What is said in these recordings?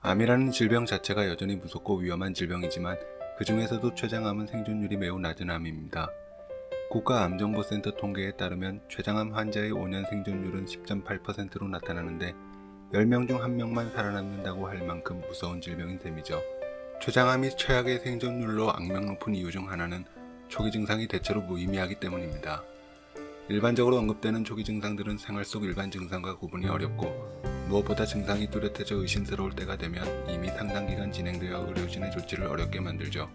암이라는 질병 자체가 여전히 무섭고 위험한 질병이지만 그 중에서도 췌장암은 생존율이 매우 낮은 암입니다. 국가암정보센터 통계에 따르면 췌장암 환자의 5년 생존율은 10.8%로 나타나는데 10명 중 1명만 살아남는다고 할 만큼 무서운 질병인 셈이죠. 췌장암이 최악의 생존율로 악명 높은 이유 중 하나는 초기 증상이 대체로 무의미하기 때문입니다. 일반적으로 언급되는 초기 증상들은 생활 속 일반 증상과 구분이 어렵고 무엇보다 증상이 뚜렷해져 의심스러울 때가 되면 이미 상당 기간 진행되어 의료진의 조치를 어렵게 만들죠.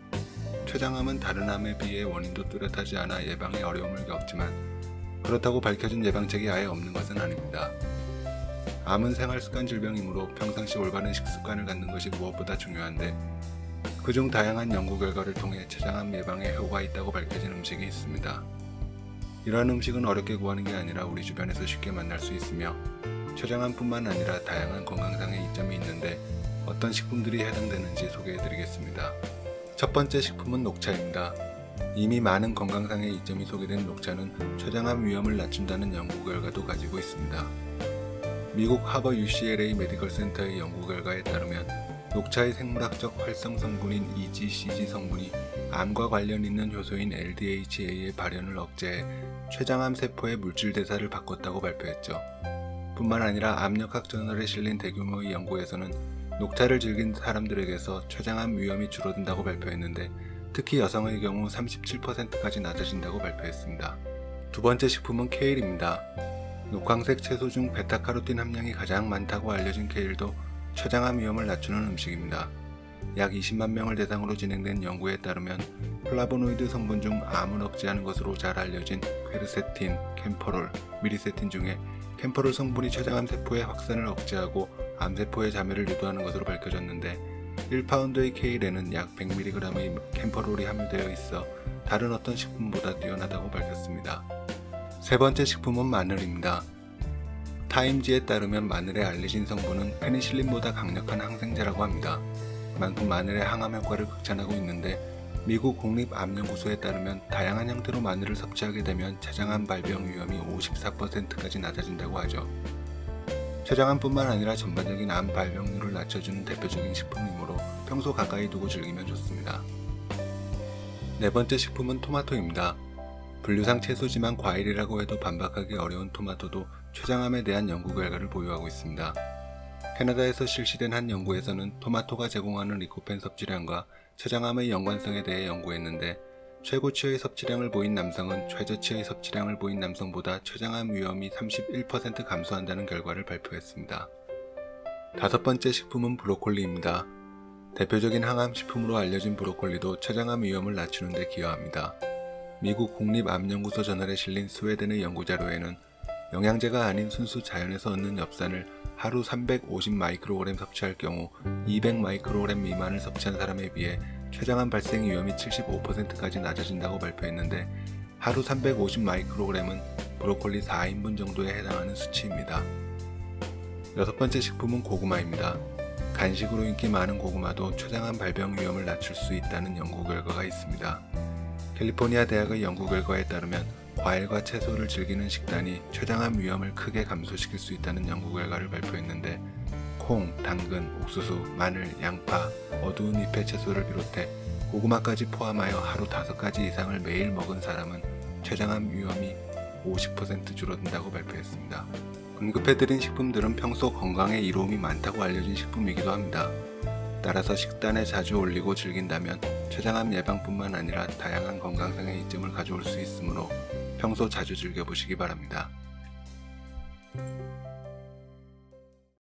췌장암은 다른 암에 비해 원인도 뚜렷하지 않아 예방에 어려움을 겪지만 그렇다고 밝혀진 예방책이 아예 없는 것은 아닙니다. 암은 생활습관 질병이므로 평상시 올바른 식습관을 갖는 것이 무엇보다 중요한데 그중 다양한 연구 결과를 통해 췌장암 예방에 효과가 있다고 밝혀진 음식이 있습니다. 이러한 음식은 어렵게 구하는 게 아니라 우리 주변에서 쉽게 만날 수 있으며 췌장암뿐만 아니라 다양한 건강상의 이점이 있는데 어떤 식품들이 해당되는지 소개해드리겠습니다. 첫 번째 식품은 녹차입니다. 이미 많은 건강상의 이점이 소개된 녹차는 췌장암 위험을 낮춘다는 연구 결과도 가지고 있습니다. 미국 하버 UCLA 메디컬 센터의 연구 결과에 따르면 녹차의 생물학적 활성 성분인 EGCG 성분이 암과 관련 있는 효소인 LDHA의 발현을 억제해 췌장암 세포의 물질 대사를 바꿨다고 발표했죠. 뿐만 아니라 암역학 저널에 실린 대규모의 연구에서는 녹차를 즐긴 사람들에게서 췌장암 위험이 줄어든다고 발표했는데 특히 여성의 경우 37%까지 낮아진다고 발표했습니다. 두 번째 식품은 케일입니다. 녹황색 채소 중 베타카로틴 함량이 가장 많다고 알려진 케일도 췌장암 위험을 낮추는 음식입니다. 약 20만 명을 대상으로 진행된 연구에 따르면 플라보노이드 성분 중 암을 억제하는 것으로 잘 알려진 퀘르세틴, 캠퍼롤, 미리세틴 중에 캠퍼롤 성분이 췌장암 세포의 확산을 억제하고 암세포의 자멸을 유도하는 것으로 밝혀졌는데 1파운드의 케일에는 약 100mg의 캠퍼롤이 함유되어 있어 다른 어떤 식품보다 뛰어나다고 밝혔습니다. 세 번째 식품은 마늘입니다. 타임지에 따르면 마늘의 알리신 성분은 페니실린보다 강력한 항생제라고 합니다. 그만큼 마늘의 항암 효과를 극찬하고 있는데 미국 국립암연구소에 따르면 다양한 형태로 마늘을 섭취하게 되면 췌장암 발병 위험이 54%까지 낮아진다고 하죠. 췌장암뿐만 아니라 전반적인 암 발병률을 낮춰주는 대표적인 식품이므로 평소 가까이 두고 즐기면 좋습니다. 네 번째 식품은 토마토입니다. 분류상 채소지만 과일이라고 해도 반박하기 어려운 토마토도 췌장암에 대한 연구 결과를 보유하고 있습니다. 캐나다에서 실시된 한 연구에서는 토마토가 제공하는 리코펜 섭취량과 췌장암의 연관성에 대해 연구했는데 최고치의 섭취량을 보인 남성은 최저치의 섭취량을 보인 남성보다 췌장암 위험이 31% 감소한다는 결과를 발표했습니다. 다섯 번째 식품은 브로콜리입니다. 대표적인 항암 식품으로 알려진 브로콜리도 췌장암 위험을 낮추는 데 기여합니다. 미국 국립암연구소 저널에 실린 스웨덴의 연구자료에는 영양제가 아닌 순수 자연에서 얻는 엽산을 하루 350 마이크로그램 섭취할 경우 200 마이크로그램 미만을 섭취한 사람에 비해 췌장암 발생 위험이 75%까지 낮아진다고 발표했는데 하루 350 마이크로그램은 브로콜리 4인분 정도에 해당하는 수치입니다. 여섯 번째 식품은 고구마입니다. 간식으로 인기 많은 고구마도 췌장암 발병 위험을 낮출 수 있다는 연구 결과가 있습니다. 캘리포니아 대학의 연구 결과에 따르면 과일과 채소를 즐기는 식단이 췌장암 위험을 크게 감소시킬 수 있다는 연구 결과를 발표했는데 콩, 당근, 옥수수, 마늘, 양파, 어두운 잎의 채소를 비롯해 고구마까지 포함하여 하루 5가지 이상을 매일 먹은 사람은 췌장암 위험이 50% 줄어든다고 발표했습니다. 언급해드린 식품들은 평소 건강에 이로움이 많다고 알려진 식품이기도 합니다. 따라서 식단에 자주 올리고 즐긴다면 췌장암 예방뿐만 아니라 다양한 건강상의 이점을 가져올 수 있으므로 평소 자주 즐겨보시기 바랍니다.